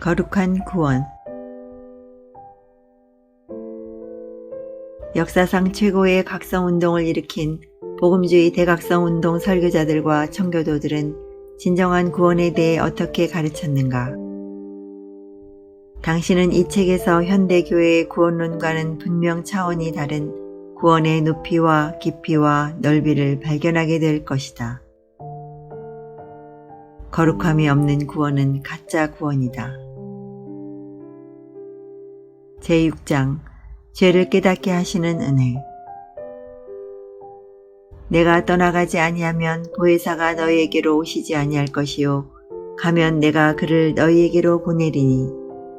거룩한 구원. 역사상 최고의 각성운동을 일으킨 복음주의 대각성운동 설교자들과 청교도들은 진정한 구원에 대해 어떻게 가르쳤는가? 당신은 이 책에서 현대교회의 구원론과는 분명 차원이 다른 구원의 높이와 깊이와 넓이를 발견하게 될 것이다. 거룩함이 없는 구원은 가짜 구원이다. 제6장 죄를 깨닫게 하시는 은혜. 내가 떠나가지 아니하면 보혜사가 너희에게로 오시지 아니할 것이요 가면 내가 그를 너희에게로 보내리니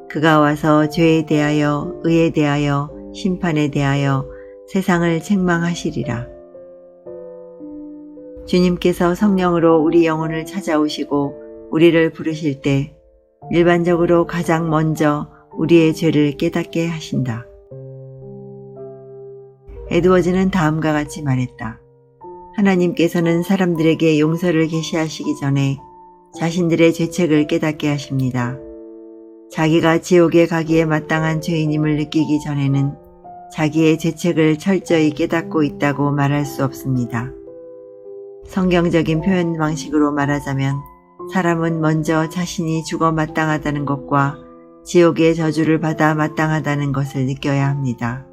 그가 와서 죄에 대하여 의에 대하여 심판에 대하여 세상을 책망하시리라. 주님께서 성령으로 우리 영혼을 찾아오시고 우리를 부르실 때 일반적으로 가장 먼저 우리의 죄를 깨닫게 하신다. 에드워즈는 다음과 같이 말했다. 하나님께서는 사람들에게 용서를 계시하시기 전에 자신들의 죄책을 깨닫게 하십니다. 자기가 지옥에 가기에 마땅한 죄인임을 느끼기 전에는 자기의 죄책을 철저히 깨닫고 있다고 말할 수 없습니다. 성경적인 표현 방식으로 말하자면 사람은 먼저 자신이 죽어 마땅하다는 것과 지옥의 저주를 받아 마땅하다는 것을 느껴야 합니다.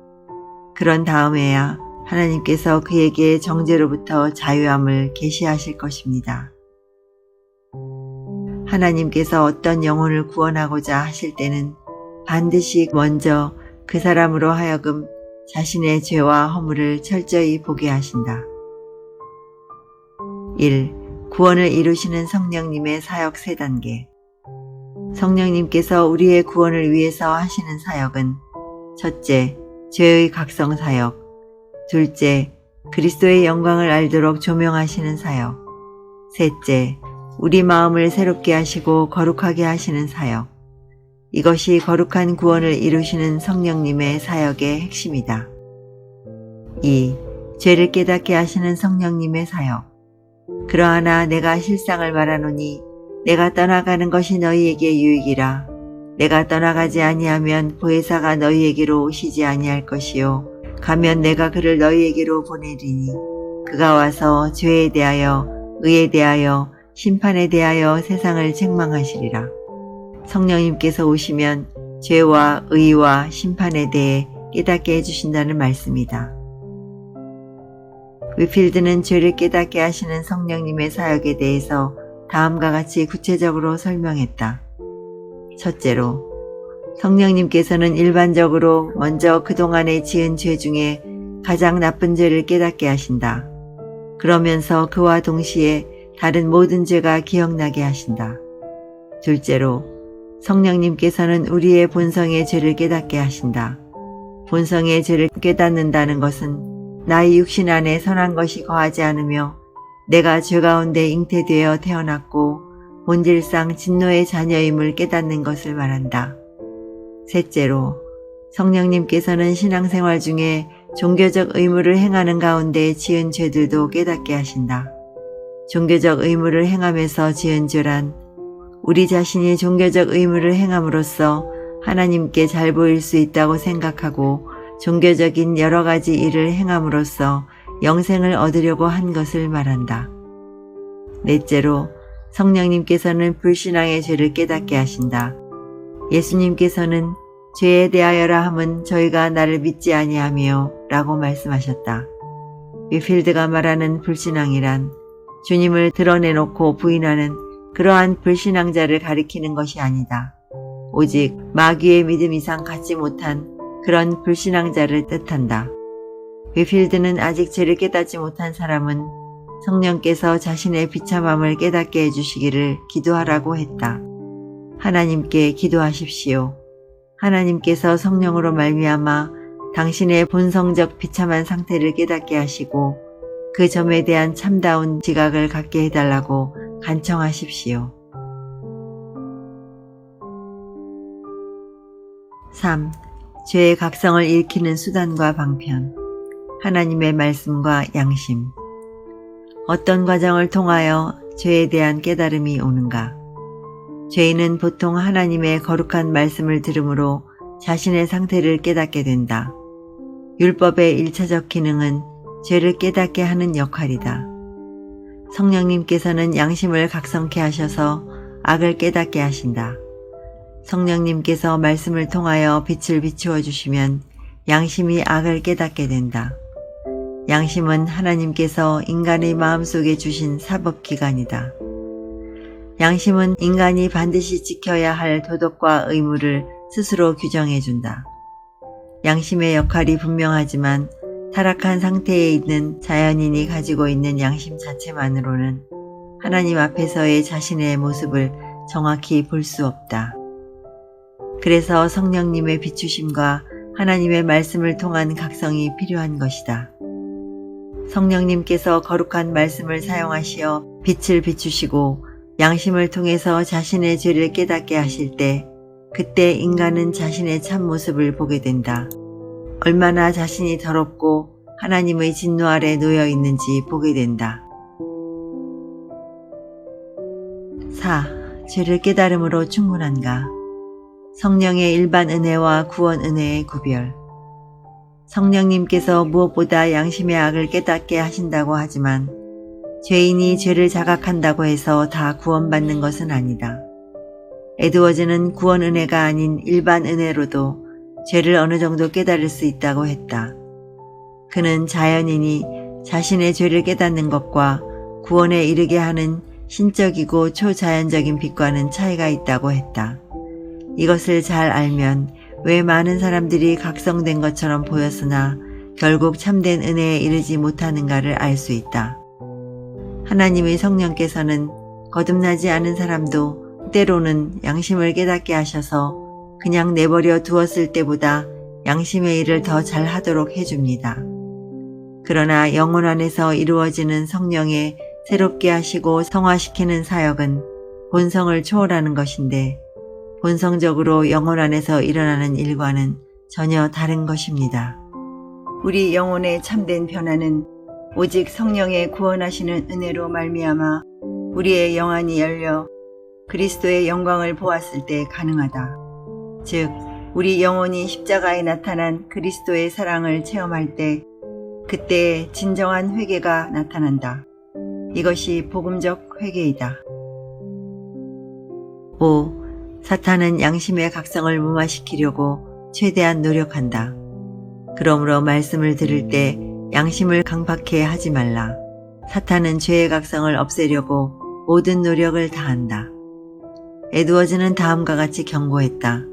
그런 다음에야 하나님께서 그에게 정죄로부터 자유함을 계시하실 것입니다. 하나님께서 어떤 영혼을 구원하고자 하실 때는 반드시 먼저 그 사람으로 하여금 자신의 죄와 허물을 철저히 보게 하신다. 1. 구원을 이루시는 성령님의 사역 3단계. 성령님께서 우리의 구원을 위해서 하시는 사역은 첫째, 죄의 각성 사역. 둘째, 그리스도의 영광을 알도록 조명하시는 사역. 셋째, 우리 마음을 새롭게 하시고 거룩하게 하시는 사역. 이것이 거룩한 구원을 이루시는 성령님의 사역의 핵심이다. 2. 죄를 깨닫게 하시는 성령님의 사역. 그러하나 내가 실상을 말하노니 내가 떠나가는 것이 너희에게 유익이라. 내가 떠나가지 아니하면 보혜사가 너희에게로 오시지 아니할 것이요 가면 내가 그를 너희에게로 보내리니 그가 와서 죄에 대하여 의에 대하여 심판에 대하여 세상을 책망하시리라. 성령님께서 오시면 죄와 의와 심판에 대해 깨닫게 해주신다는 말씀이다. 위필드는 죄를 깨닫게 하시는 성령님의 사역에 대해서 다음과 같이 구체적으로 설명했다. 첫째로, 성령님께서는 일반적으로 먼저 그동안에 지은 죄 중에 가장 나쁜 죄를 깨닫게 하신다. 그러면서 그와 동시에 다른 모든 죄가 기억나게 하신다. 둘째로, 성령님께서는 우리의 본성의 죄를 깨닫게 하신다. 본성의 죄를 깨닫는다는 것은 나의 육신 안에 선한 것이 거하지 않으며 내가 죄 가운데 잉태되어 태어났고 본질상 진노의 자녀임을 깨닫는 것을 말한다. 셋째로, 성령님께서는 신앙생활 중에 종교적 의무를 행하는 가운데 지은 죄들도 깨닫게 하신다. 종교적 의무를 행하면서 지은 죄란 우리 자신이 종교적 의무를 행함으로써 하나님께 잘 보일 수 있다고 생각하고 종교적인 여러 가지 일을 행함으로써 영생을 얻으려고 한 것을 말한다. 넷째로, 성령님께서는 불신앙의 죄를 깨닫게 하신다. 예수님께서는 죄에 대하여라 함은 저희가 나를 믿지 아니하며 라고 말씀하셨다. 위필드가 말하는 불신앙이란 주님을 드러내놓고 부인하는 그러한 불신앙자를 가리키는 것이 아니다. 오직 마귀의 믿음 이상 갖지 못한 그런 불신앙자를 뜻한다. 위필드는 아직 죄를 깨닫지 못한 사람은 성령께서 자신의 비참함을 깨닫게 해주시기를 기도하라고 했다. 하나님께 기도하십시오. 하나님께서 성령으로 말미암아 당신의 본성적 비참한 상태를 깨닫게 하시고 그 점에 대한 참다운 지각을 갖게 해달라고 간청하십시오. 3. 죄의 각성을 일으키는 수단과 방편. 하나님의 말씀과 양심. 어떤 과정을 통하여 죄에 대한 깨달음이 오는가? 죄인은 보통 하나님의 거룩한 말씀을 들음으로 자신의 상태를 깨닫게 된다. 율법의 1차적 기능은 죄를 깨닫게 하는 역할이다. 성령님께서는 양심을 각성케 하셔서 악을 깨닫게 하신다. 성령님께서 말씀을 통하여 빛을 비추어 주시면 양심이 악을 깨닫게 된다. 양심은 하나님께서 인간의 마음속에 주신 사법기관이다. 양심은 인간이 반드시 지켜야 할 도덕과 의무를 스스로 규정해준다. 양심의 역할이 분명하지만 타락한 상태에 있는 자연인이 가지고 있는 양심 자체만으로는 하나님 앞에서의 자신의 모습을 정확히 볼 수 없다. 그래서 성령님의 비추심과 하나님의 말씀을 통한 각성이 필요한 것이다. 성령님께서 거룩한 말씀을 사용하시어 빛을 비추시고 양심을 통해서 자신의 죄를 깨닫게 하실 때 그때 인간은 자신의 참모습을 보게 된다. 얼마나 자신이 더럽고 하나님의 진노 아래 놓여 있는지 보게 된다. 4. 죄를 깨달음으로 충분한가? 성령의 일반 은혜와 구원 은혜의 구별. 성령님께서 무엇보다 양심의 악을 깨닫게 하신다고 하지만 죄인이 죄를 자각한다고 해서 다 구원받는 것은 아니다. 에드워즈는 구원 은혜가 아닌 일반 은혜로도 죄를 어느 정도 깨달을 수 있다고 했다. 그는 자연인이 자신의 죄를 깨닫는 것과 구원에 이르게 하는 신적이고 초자연적인 빛과는 차이가 있다고 했다. 이것을 잘 알면 왜 많은 사람들이 각성된 것처럼 보였으나 결국 참된 은혜에 이르지 못하는가를 알 수 있다. 하나님의 성령께서는 거듭나지 않은 사람도 때로는 양심을 깨닫게 하셔서 그냥 내버려 두었을 때보다 양심의 일을 더 잘하도록 해줍니다. 그러나 영혼 안에서 이루어지는 성령의 새롭게 하시고 성화시키는 사역은 본성을 초월하는 것인데 본성적으로 영혼 안에서 일어나는 일과는 전혀 다른 것입니다. 우리 영혼의 참된 변화는 오직 성령의 구원하시는 은혜로 말미암아 우리의 영안이 열려 그리스도의 영광을 보았을 때 가능하다. 즉, 우리 영혼이 십자가에 나타난 그리스도의 사랑을 체험할 때 그때 진정한 회개가 나타난다. 이것이 복음적 회개이다. 5. 사탄은 양심의 각성을 무마시키려고 최대한 노력한다. 그러므로 말씀을 들을 때 양심을 강팍해 하지 말라. 사탄은 죄의 각성을 없애려고 모든 노력을 다한다. 에드워즈는 다음과 같이 경고했다.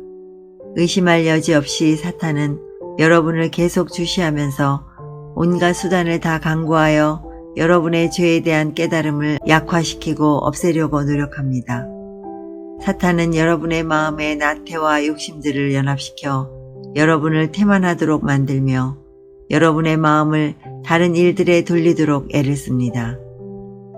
의심할 여지 없이 사탄은 여러분을 계속 주시하면서 온갖 수단을 다 강구하여 여러분의 죄에 대한 깨달음을 약화시키고 없애려고 노력합니다. 사탄은 여러분의 마음의 나태와 욕심들을 연합시켜 여러분을 태만하도록 만들며 여러분의 마음을 다른 일들에 돌리도록 애를 씁니다.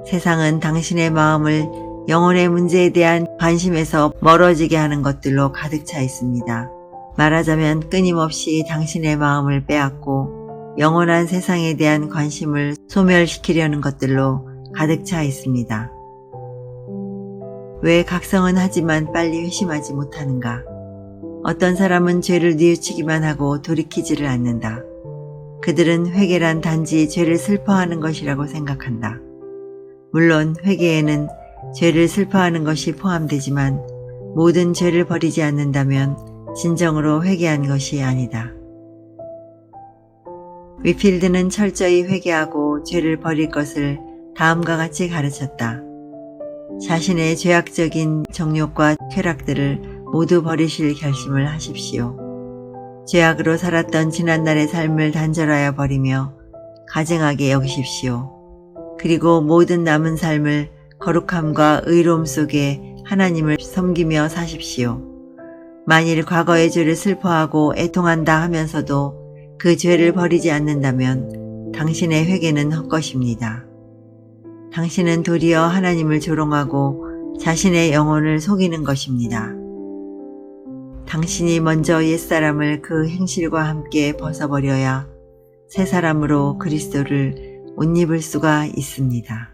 세상은 당신의 마음을 영혼의 문제에 대한 관심에서 멀어지게 하는 것들로 가득 차 있습니다. 말하자면 끊임없이 당신의 마음을 빼앗고 영원한 세상에 대한 관심을 소멸시키려는 것들로 가득 차 있습니다. 왜 각성은 하지만 빨리 회심하지 못하는가? 어떤 사람은 죄를 뉘우치기만 하고 돌이키지를 않는다. 그들은 회개란 단지 죄를 슬퍼하는 것이라고 생각한다. 물론 회개에는 죄를 슬퍼하는 것이 포함되지만 모든 죄를 버리지 않는다면 진정으로 회개한 것이 아니다. 위필드는 철저히 회개하고 죄를 버릴 것을 다음과 같이 가르쳤다. 자신의 죄악적인 정욕과 쾌락들을 모두 버리실 결심을 하십시오. 죄악으로 살았던 지난날의 삶을 단절하여 버리며 가증하게 여기십시오. 그리고 모든 남은 삶을 거룩함과 의로움 속에 하나님을 섬기며 사십시오. 만일 과거의 죄를 슬퍼하고 애통한다 하면서도 그 죄를 버리지 않는다면 당신의 회개는 헛것입니다. 당신은 도리어 하나님을 조롱하고 자신의 영혼을 속이는 것입니다. 당신이 먼저 옛사람을 그 행실과 함께 벗어버려야 새 사람으로 그리스도를 옷 입을 수가 있습니다.